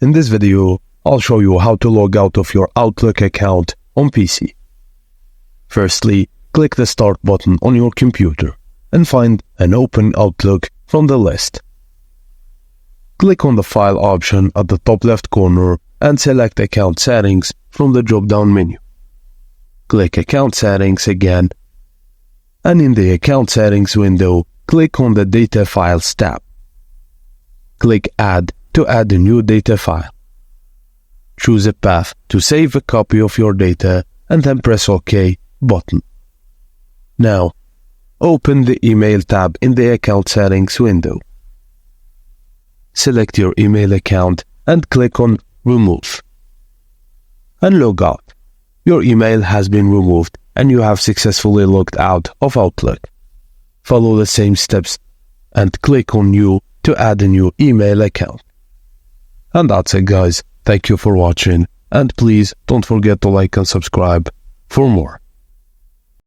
In this video, I'll show you how to log out of your Outlook account on PC. Firstly, click the Start button on your computer and find an Open Outlook from the list. Click on the File option at the top left corner and select Account Settings from the drop-down menu. Click Account Settings again, and in the Account Settings window, click on the Data Files tab. Click Add to add a new data file. Choose a path to save a copy of your data and then press OK button. Now, open the Email tab in the Account Settings window. Select your email account and click on Remove. And log out. Your email has been removed and you have successfully logged out of Outlook. Follow the same steps and click on New to add a new email account. And that's it, guys. Thank you for watching, and please don't forget to like and subscribe for more.